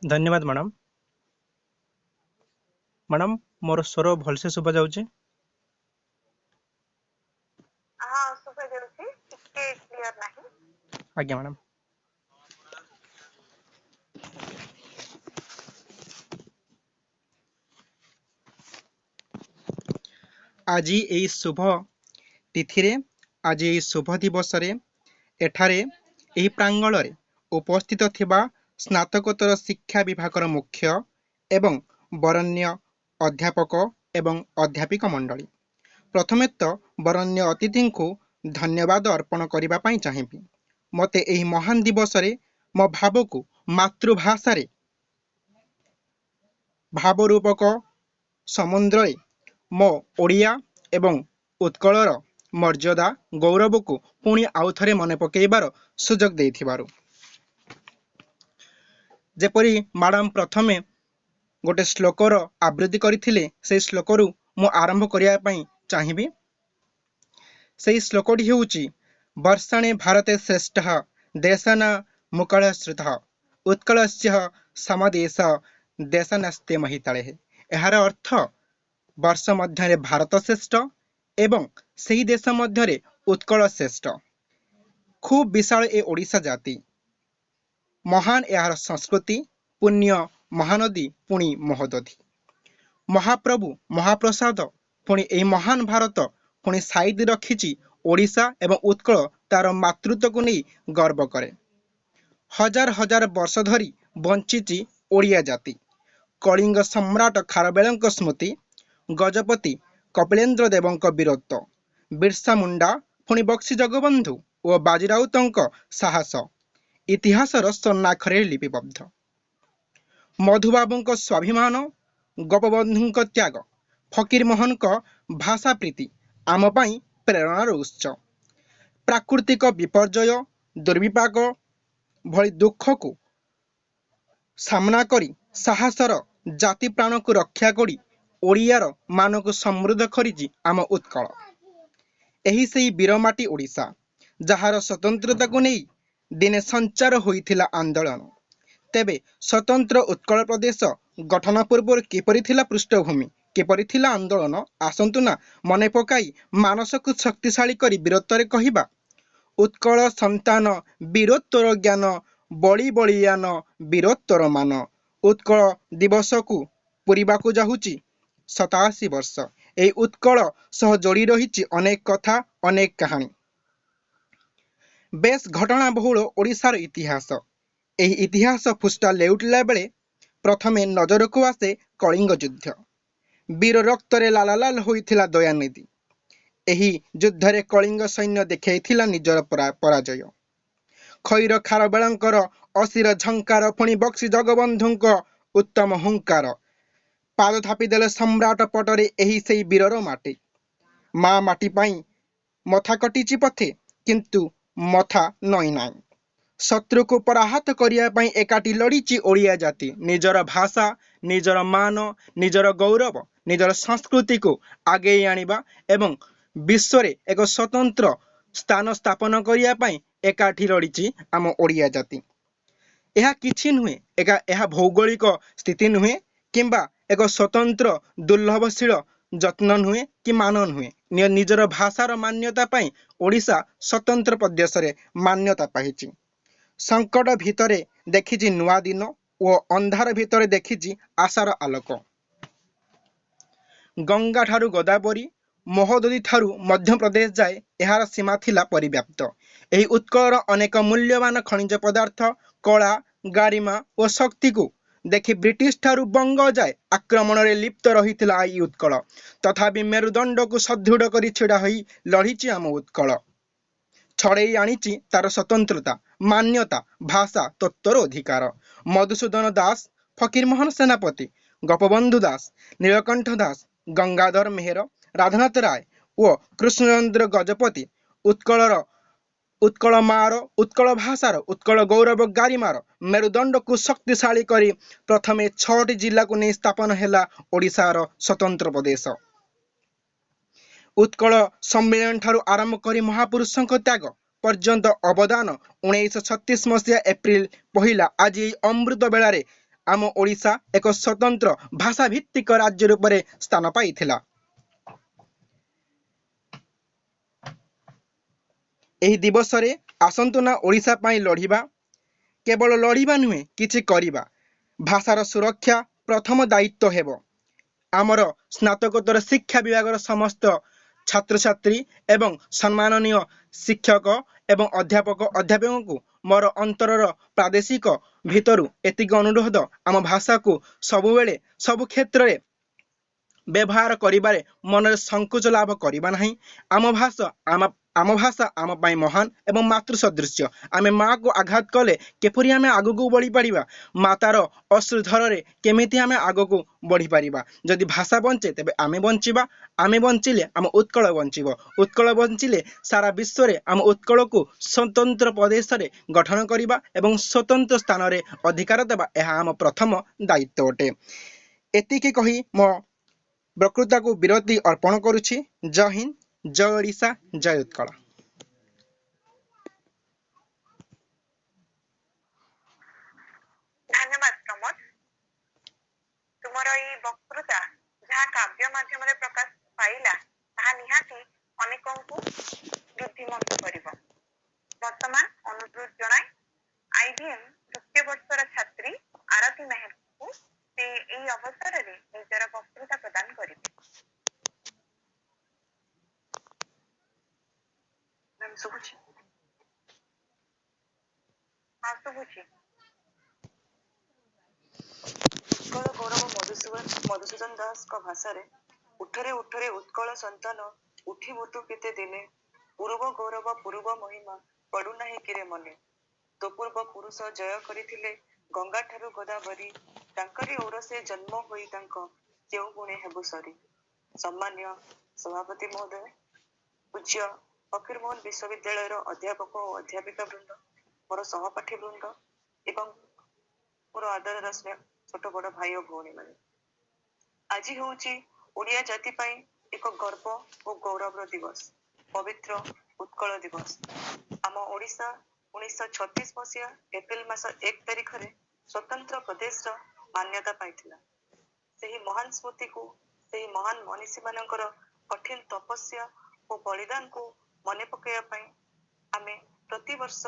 धन्यवाद madam. Madam मोर स्वर भलसे सुबा जाउची? हाँ सुबह जाउची टिके क्लियर नाही। आज्ञा मैडम। आज एई शुभ तिथि आज एई शुभ दिवस एठारे एही प्रांगण रे उपस्थित थिबा स्नातकोत्तर शिक्षा विभागर मुख्य एवं बरण्य अध्यापक एवं अध्यापिका मंडली प्रथमे तो बरण्य अतिथि को धन्यवाद अर्पण करबा पई चाहिबी। मते एही महान दिवस रे मो भाव को मातृभाषा रे भावरूपक समुद्र मो ओडिया एवं उत्कलर मर्यादा गौरव को पुणी आउ थरे मने पकेइबार सुजोग देइथिबारु जेपरी मैडम प्रथमे गोटे श्लोकर आवृत्ति करथिले से श्लोकरु मु आरंभ करिया पई चाहिबी। से श्लोकटी हेउची वर्षाणे भारते श्रेष्ठः देशना मुकल श्रुतः उत्कलस्य समदेश देशनस्ते महितळे। एहार अर्थ वर्ष मध्य भारत श्रेष्ठ एवं सही देश मध्य उत्कल श्रेष्ठ। खूब विशाल ए ओडिशा जाति महान यार संस्कृति पुण्य महानदी पुणी महोदधि महाप्रभु महाप्रसाद पुणी ए महान भारत पुणी साइड रखिची ओडिशा एवं उत्कल तार मातृत्व को नहीं गर्व करे। हजार हजार वर्ष धरी बंचिची ओडिया जाति कलिंग सम्राट खारवेलଙ୍କ स्मृति गजपति कपिलेन्द्र देवଙ୍କ वीरत्व बिरसा मुंडा पुणी बक्सी जगबंधु और बाजीराउतଙ୍କ साहस इतिहासर स्वर्णाक्षरे लिपिबद्ध। मधुबाबुଙ୍କ स्वाभिमान गोपबंधुଙ୍କ त्याग फकीर मोहनଙ୍କ भाषा प्रीति आम पाई प्रेरणार उत्स। प्राकृतिक विपर्यय दुर्विपाक भली दुख को सामना करी साहसर जाति प्राण को रक्षा करी ओडियार मान को समृद्ध करिछि आम उत्कल। एही सेही वीरमाटी ओडिशा जहार स्वतंत्रता को नहीं दिने संचार होइथिला आंदोलन। तेबे स्वतंत्र उत्कल प्रदेश गठन पूर्व किपरि थिला पृष्ठभूमि किपरि थिला आंदोलन आसंतु ना मने पकाई मानस को शक्तिशाली करी वीरत्वरे कहिबा। उत्कल संतान वीरोत्तर ज्ञान बड़ी बलियान वीरोत्तर मान उत्कल दिवस को पूरीबा को जाहुची 87 वर्ष। ए उत्कल सह जोड़ी रही अनेक कथा अनेक कहानी बेस घटना बहुल ओडिशार इतिहास। एही इतिहास फुस्टा लेउटिला बेले प्रथमे नजर को आसे कलिंग युद्ध वीर रक्तरे लालालाल होइथिला दयानिधि। एही युद्धरे कलिंग सैन्य देखैथिला निजर पराजय। खैर खारवेलଙ୍କର असिर झंकार पुणी बक्सी जगबंधुଙ୍କ उत्तम हुंकार पाद थापी देले सम्राट पटरे एही सेही वीरर माटी। माँ माटी पाई मथा कटिची पथे किंतु मथा नई नाई। शत्रु को पराहत करिया पाई एकाटी लड़ीची ओडिया जाति निजर भाषा निजर मान निजर गौरव निजर संस्कृति को आगे आनिबा एवं विश्वरे एक स्वतंत्र स्थान स्थापन करिया पाई एकाठी लड़ीची आम ओडिया जाति। यह किछि नुहे एहा भौगोलिक स्थिति नुहे किंबा एक स्वतंत्र दुर्लभशील जत्न नुहे कि मान नुहे निजर भाषार मान्यता पाई ओडिशा स्वतंत्र प्रदेश रे मान्यता पाइछि। संकट भितरे देखिछि नुआ दिन और अंधार भितरे देखिछि आशार आलोक। गंगा ठारू गोदावरी महोदधि ठारू मध्य प्रदेश जाए एहार सीमा थिला परिव्याप्त। एही उत्कलर अनेक मूल्यवान खनिज पदार्थ कला गारिमा और शक्ति को देखि ब्रिटिश ठारू बंग जाए आक्रमण रे लिप्त रहिथिला आई उत्कल तथापि मेरुदंड को सदृढ़ करी छिड़ा होई लढ़िछि आम उत्कल। छड़ेई आनिछि तार स्वतंत्रता मान्यता भाषा तत्वर अधिकार। मधुसूदन दास फकीर मोहन सेनापति गोपबंधु दास नीलकंठ दास गंगाधर मेहर राधानाथ राय और कृष्णचंद्र गजपति उत्कल मार उत्कल भाषार उत्कल गौरव गारिमार मेरुदंड को शक्तिशाली करी प्रथमे 6टी जिला को नहीं स्थापन हैला ओडिशार स्वतंत्र प्रदेश। उत्कल सम्मेलन ठारू आरंभ करी महापुरुषों त्याग पर्यंत अवदान 1936 मसीहा एप्रिल 1 आज अमृत बेलारे ଆମ ଓଡ଼ିଶା ଏକ ସ୍ୱତନ୍ତ୍ର ଭାଷାଭିତ୍ତିକ ରାଜ୍ୟ ରୂପରେ ସ୍ଥାନ ପାଇଥିଲା। ଏହି ଦିବସରେ ଆସନ୍ତୁ ନା ଓଡ଼ିଶା ପାଇଁ ଲଢ଼ିବା। କେବଳ ଲଢ଼ିବା ନୁହେଁ, କିଛି କରିବା। ଭାଷାର ସୁରକ୍ଷା ପ୍ରଥମ ଦାୟିତ୍ୱ ହେବ। ଆମର ସ୍ନାତକୋତ୍ତର ଶିକ୍ଷା ବିଭାଗର ସମସ୍ତ ଛାତ୍ରଛାତ୍ରୀ ଏବଂ ସମ୍ମାନନୀୟ ଶିକ୍ଷକ ଏବଂ ଅଧ୍ୟାପକଙ୍କୁ ମୋର ଅନ୍ତରର ପ୍ରାଦେଶିକ ଭିତରୁ ଏତିକି ଅନୁରୋଧ, ଆମ ଭାଷାକୁ ସବୁବେଳେ ସବୁ କ୍ଷେତ୍ରରେ ବ୍ୟବହାର କରିବାରେ ମନରେ ସଂକୋଚ ଲାଭ କରିବା ନାହିଁ। ଆମ ଭାଷା ଆମ ପାଇଁ ମହାନ ଏବଂ ମାତୃ ସଦୃଶ୍ୟ। ଆମେ ମାଆକୁ ଆଘାତ କଲେ କିପରି ଆମେ ଆଗକୁ ବଢ଼ିପାରିବା? ମାତାର ଅଶ୍ରୁଧରରେ କେମିତି ଆମେ ଆଗକୁ ବଢ଼ିପାରିବା? ଯଦି ଭାଷା ବଞ୍ଚେ ତେବେ ଆମେ ବଞ୍ଚିବା। ଆମେ ବଞ୍ଚିଲେ ଆମ ଉତ୍କଳ ବଞ୍ଚିବ। ଉତ୍କଳ ବଞ୍ଚିଲେ ସାରା ବିଶ୍ୱରେ ଆମ ଉତ୍କଳକୁ ସ୍ୱତନ୍ତ୍ର ପ୍ରଦେଶରେ ଗଠନ କରିବା ଏବଂ ସ୍ୱତନ୍ତ୍ର ସ୍ଥାନରେ ଅଧିକାର ଦେବା, ଏହା ଆମ ପ୍ରଥମ ଦାୟିତ୍ୱ ଅଟେ। ଏତିକି କହି ମୋ ବକ୍ତୃତାକୁ ବିରତି ଅର୍ପଣ କରୁଛି। ଜୟ ହିନ୍ଦ, ଜୟ ଓଡ଼ିଶା, ଜୟ ଉତ୍କଳ। ଧନ୍ୟବାଦ ପ୍ରମୋଦ। ତୁମର ଏଇ ବକ୍ତୃତା ଯାହା କାବ୍ୟ ମାଧ୍ୟମରେ ପ୍ରକାଶ ପାଇଲା, ତାହା ନିହାତି ଅନେକଙ୍କୁ ବୁଦ୍ଧିମନ୍ତ କରିବ। ବର୍ତ୍ତମାନ ଅନୁରୋଧ ଜଣାଇ IBM ତୃତୀୟ ବର୍ଷର ଛାତ୍ରୀ ଆରତୀ ମେହେରକୁ ସେ ଏହି ଅବସରରେ ନିଜର ବକ୍ତୃତା ପ୍ରଦାନ କରିବେ। ଶୁଭୁଛି? ହଁ, ଶୁଭୁଛି। ଉତ୍କଳ ଗୌରବ ମଧୁସୂଦନ ଦାସଙ୍କ ଭାଷାରେ ଉଠରେ ଉଠରେ ଉତ୍କଳ ସନ୍ତାନ ଉଠି ବୁତୁ କେତେ ଦିନେ ପୂର୍ବ ଗୌରବ ପୂର୍ବ ମହିମା ପଡୁନାହିଁ କିରେ ମନେ ତୋ ପୂର୍ବ ପୁରୁଷ ଜୟ କରିଥିଲେ ଗଙ୍ଗାଠାରୁ ଗୋଦାବରୀ ତାଙ୍କରି ଔରସେ ଜନ୍ମ ହୋଇ ତାଙ୍କ କେଉଁ ଗୁଣେ ହେବୁ ସରି। ସମ୍ମାନୀୟ ସଭାପତି ମହୋଦୟ, ପୂଜ୍ୟ ଫକୀରମୋହନ ବିଶ୍ୱବିଦ୍ୟାଳୟର ଅଧ୍ୟାପକ ଓ ଅଧ୍ୟାପିକା ବୃନ୍ଦ, ମୋର ସହପାଠୀ ବୃନ୍ଦ ଏବଂ ମୋର ଆଦରର ସ୍ନେହ ଛୋଟ ବଡ଼ ଭାଇ ଓ ଭଉଣୀମାନେ, ଆଜି ହେଉଛି ଓଡ଼ିଆ ଜାତି ପାଇଁ ଏକ ଗର୍ବ ଓ ଗୌରବର ଦିବସ, ପବିତ୍ର ଉତ୍କଳ ଦିବସ। ଆମ ଓଡ଼ିଶା 1936 ମସିହା ଏପ୍ରିଲ ମାସ 1 ତାରିଖରେ ସ୍ୱତନ୍ତ୍ର ପ୍ରଦେଶର ମାନ୍ୟତା ପାଇଥିଲା। ସେହି ମହାନ ସ୍ମୃତିକୁ, ସେହି ମହାନ ମନୀଷୀମାନଙ୍କର କଠିନ ତପସ୍ୟା ଓ ବଳିଦାନକୁ ମନେ ପକାଇବା ପାଇଁ ଆମେ ପ୍ରତିବର୍ଷ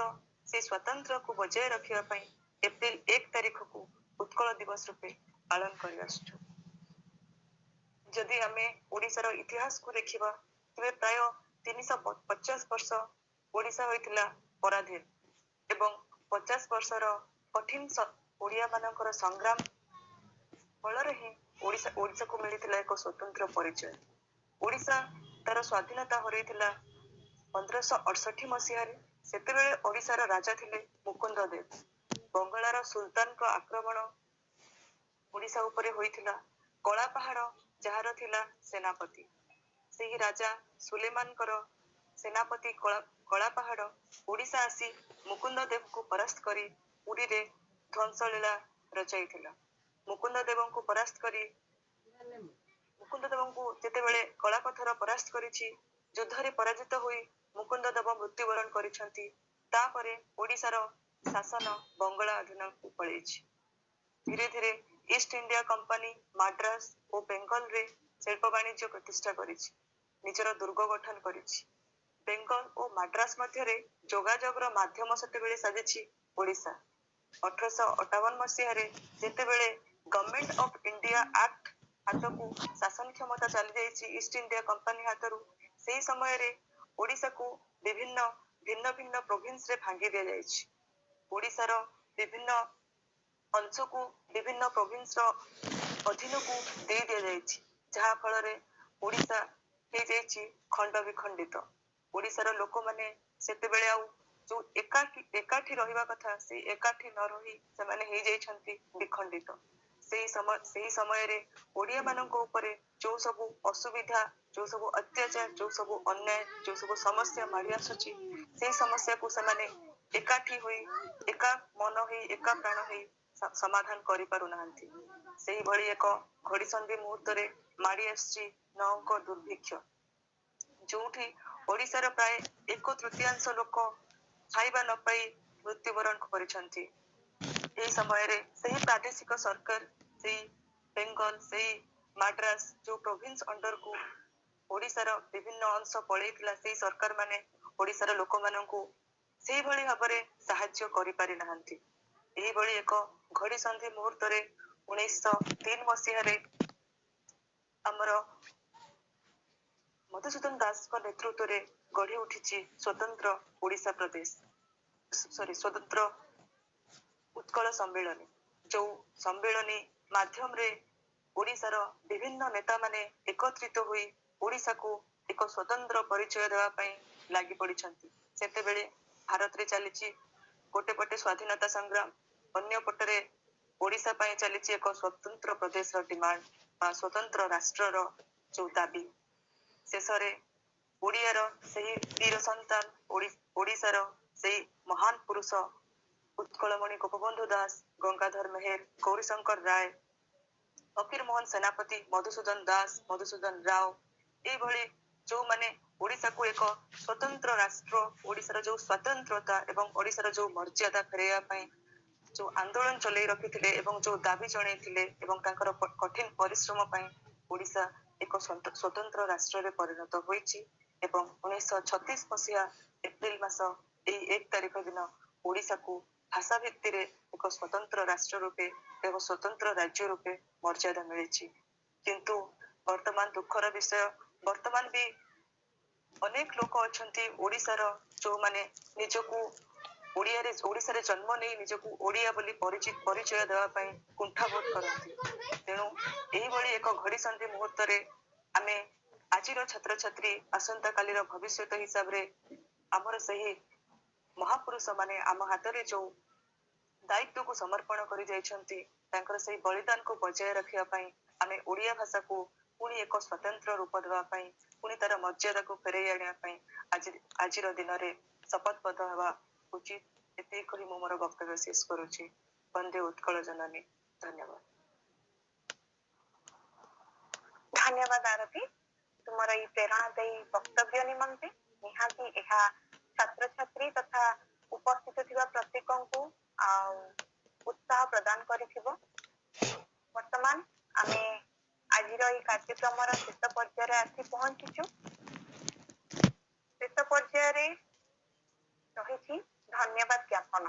ସେହି ସ୍ୱାତନ୍ତ୍ର୍ୟକୁ ବଜାୟ ରଖିବା ପାଇଁ ଏପ୍ରିଲ 1 ତାରିଖକୁ ଉତ୍କଳ ଦିବସ ରୂପେ ପାଳନ କରି ଆସୁଛୁ। ଯଦି ଆମେ ଓଡ଼ିଶାର ଇତିହାସକୁ ଦେଖିବା, ତେବେ ପ୍ରାୟ 350 ବର୍ଷ ଓଡ଼ିଶା ହୋଇଥିଲା ପରାଧୀନ ଏବଂ 50 ବର୍ଷର କଠିନ ଓଡ଼ିଆ ମାନଙ୍କର ସଂଗ୍ରାମ ଫଳରେ ହିଁ ଓଡ଼ିଶାକୁ ମିଳିଥିଲା ଏକ ସ୍ୱତନ୍ତ୍ର ପରିଚୟ। ଓଡ଼ିଶା ତାର ସ୍ୱାଧୀନତା ହରାଇଥିଲା 1568 ମସିହାରେ। ସେତେବେଳେ ଓଡ଼ିଶାର ରାଜା ଥିଲେ ମୁକୁନ୍ଦ ଦେବ। ବଙ୍ଗଳାର ସୁଲତାନଙ୍କ ଆକ୍ରମଣ ଓଡ଼ିଶା ଉପରେ ହୋଇଥିଲା। କଳା ପାହାଡ଼ ଯାହାର ଥିଲା ସେନାପତି, ସେହି ରାଜା ସୁଲେମାନଙ୍କର ସେନାପତି କଳା ପାହାଡ଼ ଓଡ଼ିଶା ଆସି ମୁକୁନ୍ଦ ଦେବଙ୍କୁ ପରାସ୍ତ କରି ପୁରୀରେ ଧ୍ୱଂସଲୀଳା ରଚାଇଥିଲା। ମୁକୁନ୍ଦ ଦେବଙ୍କୁ ଯେତେବେଳେ କଳାପଥର ପରାସ୍ତ କରିଛି, ଯୁଦ୍ଧରେ ପରାଜିତ ହୋଇ ମୁକୁନ୍ଦ ଦେବ ମୃତ୍ୟୁବରଣ କରିଛନ୍ତି। ତାପରେ ଓଡ଼ିଶାର ଶାସନ ବଙ୍ଗଳା ଅଧୀନକୁ ପଳେଇଛି। ଧୀରେ ଧୀରେ ଇଷ୍ଟ ଇଣ୍ଡିଆ କମ୍ପାନୀ ମାଡ୍ରାସ ଓ ବେଙ୍ଗଲରେ ଶିଳ୍ପ ବାଣିଜ୍ୟ ପ୍ରତିଷ୍ଠା କରିଛି, ନିଜର ଦୁର୍ଗ ଗଠନ କରିଛି। ବେଙ୍ଗଲ ଓ ମାଡ୍ରାସ ମଧ୍ୟରେ ଯୋଗାଯୋଗର ମାଧ୍ୟମ ସେତେବେଳେ ସାଜିଛି ଓଡ଼ିଶା। 1858 ମସିହାରେ ଯେତେବେଳେ ଗଭର୍ଣ୍ଣମେଣ୍ଟ ଅଫ୍ ଇଣ୍ଡିଆ ଆକ୍ଟ ହାତକୁ ଶାସନ କ୍ଷମତା ଚାଲିଯାଇଛି ଇଷ୍ଟ ଇଣ୍ଡିଆ କମ୍ପାନୀ ହାତରୁ, ସେହି ସମୟରେ ଓଡ଼ିଶାକୁ ଭିନ୍ନ ଭିନ୍ନ ପ୍ରୋଭିନ୍ସରେ ଭାଙ୍ଗି ଦିଆଯାଇଛି। ଓଡ଼ିଶାର ବିଭିନ୍ନ ଅଂଶକୁ ବିଭିନ୍ନ ପ୍ରୋଭିନ୍ସର ଅଧୀନକୁ ଦେଇ ଦିଆଯାଇଛି, ଯାହା ଫଳରେ ଓଡ଼ିଶା ହେଇଯାଇଛି ଖଣ୍ଡ ବିଖଣ୍ଡିତ। ଓଡ଼ିଶାର ଲୋକମାନେ ସେତେବେଳେ ଆଉ ଯୋଉ ଏକାଠି ରହିବା କଥା, ସେଇ ଏକାଠି ନ ରହି ସେମାନେ ହେଇଯାଇଛନ୍ତି ବିଖଣ୍ଡିତ। ସେହି ସମୟରେ ଓଡ଼ିଆ ମାନଙ୍କ ଉପରେ ଯୋଉ ସବୁ ଅସୁବିଧା, ଯୋଉ ସବୁ ଅତ୍ୟାଚାର, ଯୋଉ ସବୁ ଅନ୍ୟାୟ, ଯୋଉ ସବୁ ସମସ୍ୟା ମାଡ଼ି ଆସୁଛି, ସେଇ ସମସ୍ୟାକୁ ସେମାନେ ଏକାଠି ହୋଇ, ଏକା ମନ ହୋଇ, ଏକା ପ୍ରାଣ ହୋଇ ସମାଧାନ କରିପାରୁନାହାନ୍ତି। ସେହିଭଳି ଏକ ଘଡ଼ିସନ୍ଧି ମୁହୂର୍ତ୍ତରେ ମାଡ଼ି ଆସିଛି 9 ଅଙ୍କ ଦୁର୍ଭିକ୍ଷ, ଯୋଉଠି ଓଡ଼ିଶାର ପ୍ରାୟ 1/3 ଲୋକ ଖାଇବା ନ ପାଇ ମୃତ୍ୟୁବରଣ କରିଛନ୍ତି। ଏହି ସମୟରେ ସେହି ପ୍ରାଦେଶିକ ସରକାର ସେଇ ବେଙ୍ଗଲ ସେଇ ମାଡ୍ରାସ ଯୋଉ ପ୍ରୋଭିନ୍ସ ଅଣ୍ଡରକୁ ଓଡ଼ିଶାର ବିଭିନ୍ନ ଅଂଶ ପଳେଇଥିଲା ସେଇ ସରକାର ମାନେ ଓଡ଼ିଶାର ଲୋକମାନଙ୍କୁ ସେଇଭଳି ଭାବରେ ସାହାଯ୍ୟ କରିପାରି ନାହାନ୍ତି। ଏହିଭଳି ଏକ ଘଡ଼ିସନ୍ଧି ମୁହୂର୍ତ୍ତରେ 1903 ମସିହାରେ ଆମର ମଧୁସୂଦନ ଦାସଙ୍କ ନେତୃତ୍ୱରେ ଗଢି ଉଠିଛି ସ୍ୱତନ୍ତ୍ର ଓଡ଼ିଶା ପ୍ରଦେଶ ସ୍ୱତନ୍ତ୍ର ଉତ୍କଳ ସମ୍ମିଳନୀ। ଯୋଉ ସମ୍ମିଳନୀ ମାଧ୍ୟମରେ ଓଡ଼ିଶାର ବିଭିନ୍ନ ନେତାମାନେ ଏକତ୍ରିତ ହୋଇ ଓଡ଼ିଶାକୁ ଏକ ସ୍ୱତନ୍ତ୍ର ପରିଚୟ ଦେବା ପାଇଁ ଲାଗି ପଡ଼ିଛନ୍ତି। ସେତେବେଳେ ଭାରତରେ ଚାଲିଛି ଗୋଟେ ପଟେ ସ୍ୱାଧୀନତା ସଂଗ୍ରାମ, ଅନ୍ୟ ପଟରେ ଓଡ଼ିଶା ପାଇଁ ଚାଲିଛି ଏକ ସ୍ୱତନ୍ତ୍ର ପ୍ରଦେଶର ଡିମାଣ୍ଡ ବା ସ୍ୱତନ୍ତ୍ର ରାଷ୍ଟ୍ରର ଯୋଉ ଦାବି। ଶେଷରେ ଓଡ଼ିଆର ସେହି ବୀର ସନ୍ତାନ ଓଡ଼ିଶାର ସେଇ ମହାନ ପୁରୁଷ ଉତ୍କଳମଣି ଗୋପବନ୍ଧୁ ଦାସ, ଗଙ୍ଗାଧର ମେହେର, ଗୌରୀଶଙ୍କର ରାୟ, ଫକୀର ମୋହନ ସେନାପତି, ମଧୁସୂଦନ ଦାସ, ମଧୁସୂଦନ ରାଓ ଏଇଭଳି ଯୋଉମାନେ ଓଡ଼ିଶାକୁ ଏକ ସ୍ୱତନ୍ତ୍ର ରାଷ୍ଟ୍ର, ଓଡ଼ିଶାର ଯୋଉ ସ୍ୱାତନ୍ତ୍ରତା ଏବଂ ଓଡ଼ିଶାର ଯୋଉ ମର୍ଯ୍ୟାଦା ଫେରାଇବା ପାଇଁ ଯୋଉ ଆନ୍ଦୋଳନ ଚଲେଇ ରଖିଥିଲେ ଏବଂ ଯୋଉ ଦାବି ଜଣେଇଥିଲେ ଏବଂ ତାଙ୍କର କଠିନ ପରିଶ୍ରମ ପାଇଁ ଓଡ଼ିଶା ଏକ ସ୍ୱତନ୍ତ୍ର ରାଷ୍ଟ୍ରରେ ପରିଣତ ହୋଇଛି ଏବଂ 1936 ମସିହା ଏପ୍ରିଲ ମାସ ଏଇ 1 ତାରିଖ ଦିନ ଓଡ଼ିଶାକୁ ଭାଷା ଭିତ୍ତିରେ ଏକ ସ୍ୱତନ୍ତ୍ର ରାଷ୍ଟ୍ର ରୂପେ ଏକ ସ୍ୱତନ୍ତ୍ର ରାଜ୍ୟ ରୂପେ ମର୍ଯ୍ୟାଦା ମିଳିଛି। କିନ୍ତୁ ବର୍ତ୍ତମାନ ଦୁଃଖର ବିଷୟ, ବର୍ତ୍ତମାନ ବି ଅନେକ ଲୋକ ଅଛନ୍ତି ଓଡ଼ିଶାର ଯୋଉମାନେ ନିଜକୁ ଓଡ଼ିଶାରେ ଜନ୍ମ ନେଇ ନିଜକୁ ଓଡ଼ିଆ ବୋଲି ପରିଚୟ ଦେବା ପାଇଁ କୁଣ୍ଠାବୋଧ କରନ୍ତି। ତେଣୁ ଏହିଭଳି ଏକ ଘଡ଼ିସନ୍ଧି ମୁହୂର୍ତ୍ତରେ ଆମେ ଆଜିର ଛାତ୍ରଛାତ୍ରୀ ଆସନ୍ତାକାଲିର ଭବିଷ୍ୟତ ହିସାବରେ ଆମର ସେହି ମହାପୁରୁଷ ମାନେ ଆମ ହାତରେ ଯୋଉ ଦାୟିତ୍ୱକୁ ସମର୍ପଣ କରି ଯାଇଛନ୍ତି ତାଙ୍କର ସେହି ବଳିଦାନକୁ ବଜାୟ ରଖିବା ପାଇଁ ଆମେ ଓଡ଼ିଆ ଭାଷାକୁ ପୁଣି ଏକ ସ୍ୱତନ୍ତ୍ର ରୂପ ଦେବା ପାଇଁ ପୁଣି ତାର ମର୍ଯ୍ୟାଦାକୁ ଫେରାଇ ଆଣିବା ପାଇଁ ଆଜିର ଦିନରେ ଶପଥବଦ୍ଧ ହେବା ଉଚିତ। ଏତିକି କହି ମୁଁ ମୋର ବକ୍ତବ୍ୟ ଶେଷ କରୁଛି। ବନ୍ଦେ ଉତ୍କଳ ଜନନୀ। ଧନ୍ୟବାଦ। ଧନ୍ୟବାଦ ଆରତୀ, ତୁମର ଏଇ ପ୍ରେରଣାଦାୟୀ ବକ୍ତବ୍ୟ ନିମନ୍ତେ। ନିହାତି ଏହା ଛାତ୍ରଛାତ୍ରୀ ତଥା ଉପସ୍ଥିତ ଥିବା ପ୍ରତ୍ୟେକଙ୍କୁ ଉତ୍ସାହ ପ୍ରଦାନ କରିଥିବ। ବର୍ତ୍ତମାନ ଆମେ ଆଜିର ଏଇ କାର୍ଯ୍ୟକ୍ରମର ଶେଷ ପର୍ଯ୍ୟାୟରେ ଆସି ପହଞ୍ଚିଛୁ। ଶେଷ ପର୍ଯ୍ୟାୟରେ ରହିଛି ଧନ୍ୟବାଦ ଜ୍ଞାପନ।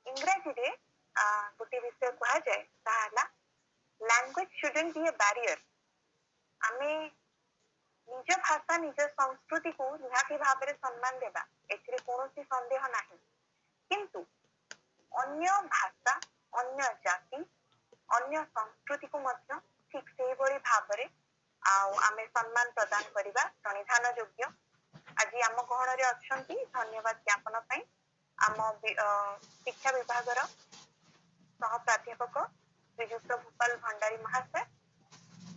ଇଂରାଜୀରେ ଗୋଟେ ବିଷୟ କୁହାଯାଏ, ତାହା ହେଲା language shouldn't be a barrier। ଆମେ ନିଜ ଭାଷା ନିଜ ସଂସ୍କୃତିକୁ ନିହାତି ଭାବରେ ସମ୍ମାନ ଦେବା, ଏଥିରେ କୌଣସି ସନ୍ଦେହ ନାହିଁ। କିନ୍ତୁ ଅନ୍ୟ ଭାଷା, ଅନ୍ୟ ଜାତି, ଅନ୍ୟ ସଂସ୍କୃତିକୁ ମଧ୍ୟ ଠିକ ସେଇଭଳି ଭାବରେ ଆମେ ସମ୍ମାନ ପ୍ରଦାନ କରିବା ପ୍ରଣିଧାନ ଯୋଗ୍ୟ। ଆଜି ଆମ ଗହଣରେ ଅଛନ୍ତି ଧନ୍ୟବାଦ ଜ୍ଞାପନ ପାଇଁ ଆମ ଶିକ୍ଷା ବିଭାଗର ସହ ପ୍ରାଧ୍ୟାପକ ଶ୍ରୀଯୁକ୍ତ ଭୂପାଲ ଭଣ୍ଡାରୀ ମହାଶୟ।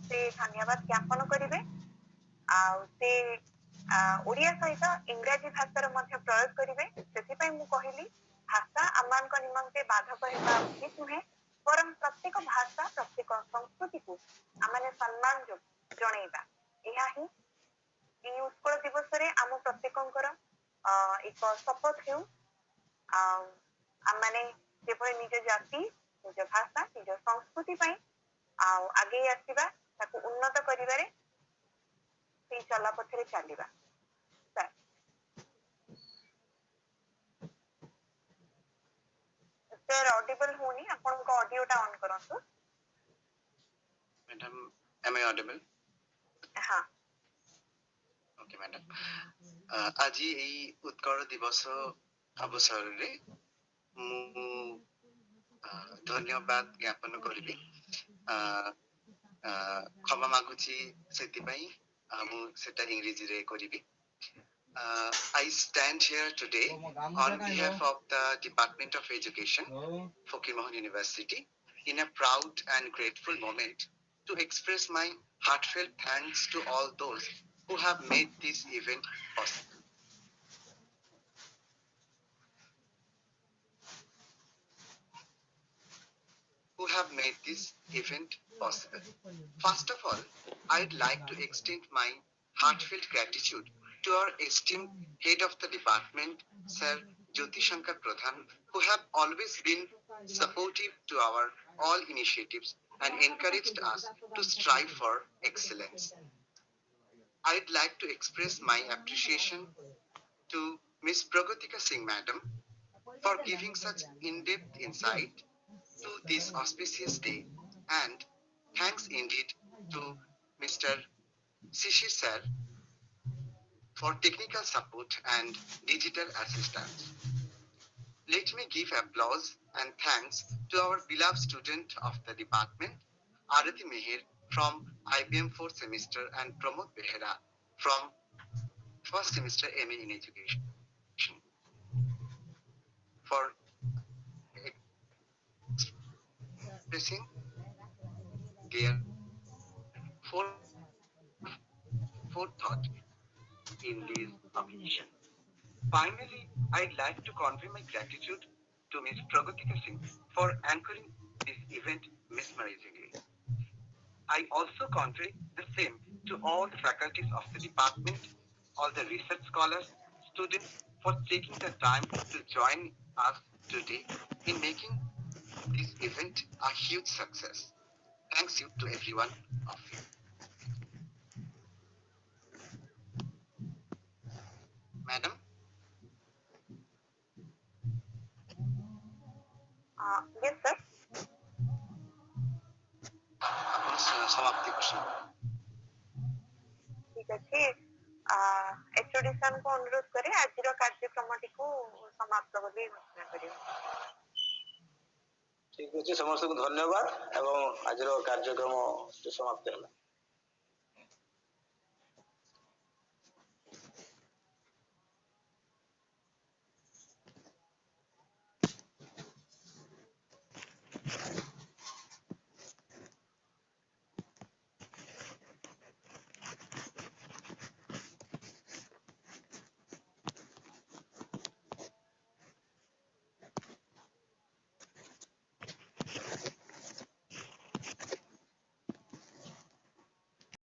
ସେ ଧନ୍ୟବାଦ ଜ୍ଞାପନ କରିବେ। ସେ ଓଡ଼ିଆ ସହିତ ଇଂରାଜୀ ଭାଷାର ମଧ୍ୟ ପ୍ରୟୋଗ କରିବେ। ସେଥିପାଇଁ ମୁଁ କହିଲି ଭାଷା ଆମମାନଙ୍କ ନିମନ୍ତେ ବାଧକ ହେବା ଉଚିତ ନୁହେଁ, ବରଂ ପ୍ରତ୍ୟେକ ଭାଷା ପ୍ରତ୍ୟେକ ସଂସ୍କୃତିକୁ ଆମେ ସମ୍ମାନ ଜଣେଇବା। ଏହା ହିଁ ଏହି ଉତ୍କଳ ଦିବସରେ ଆମ ପ୍ରତ୍ୟେକଙ୍କର ଏକ ଶପଥ ହେଉ। ଆମମାନେ ଯେଭଳି ନିଜ ଜାତି, ନିଜ ଭାଷା, ନିଜ ସଂସ୍କୃତି ପାଇଁ ଆଗେଇ ଆସିବା, ତାକୁ ଉନ୍ନତ କରିବାରେ ସେଇ ଚଲାପଥରେ ଚାଲିବା। ସାର୍ ଅଡିବଲ ହଉନି, ଆପଣଙ୍କ ଅଡିଓଟା ଅନ୍ କରନ୍ତୁ। Madam, am I audible? ହଁ। ଓକେ ମ୍ୟାଡାମ, ଆଜି ଏଇ ଉତ୍କଳ ଦିବସ ଅବସରରେ ମୁଁ ଧନ୍ୟବାଦ ଜ୍ଞାପନ କରିବି। କ୍ଷମା ମାଗୁଛି ସେଥିପାଇଁ ମୁଁ ସେଟା ଇଂରେଜୀରେ କରିବି। I stand here today on behalf of the Department of Education, Fakir Mohan University, in a proud and grateful moment to express my heartfelt thanks to all those who have made this event possible. First of all, I'd like to extend my heartfelt gratitude to our esteemed head of the department, Sir Jyoti Shankar Pradhan, who have always been supportive to our all initiatives and encouraged us to strive for excellence. I'd like to express my appreciation to Ms. Pragatika Singh Madam for giving such in-depth insight to this auspicious day, and thanks indeed to Mr. Shishir Sir for technical support and digital assistance. Let me give applause and thanks to our beloved student of the department, Arati Meher from IBM 4th semester and Pramod Behera from 1st semester MA in Education for expressing their forethought in this occasion. Finally, I'd like to convey my gratitude to Ms. Pragatika Singh for anchoring this event mesmerizingly. I also convey the same to all the faculties of the department, all the research scholars, students for taking the time to join us today in making this event a huge success. Thanks you to every one of you. Madam, Yes, sir. ଆପଣ ସମାପ୍ତି କରୁଛନ୍ତି। ଠିକ ଅଛି। HOD sir ଙ୍କୁ ଅନୁରୋଧ କରି ଆଜିର କାର୍ଯ୍ୟକ୍ରମଟିକୁ ସମାପ୍ତ ବୋଲି ଘୋଷଣା କରିବ। ଠିକ ଅଛି, ସମସ୍ତଙ୍କୁ ଧନ୍ୟବାଦ ଏବଂ ଆଜିର କାର୍ଯ୍ୟକ୍ରମ ସମାପ୍ତ ହେଲା।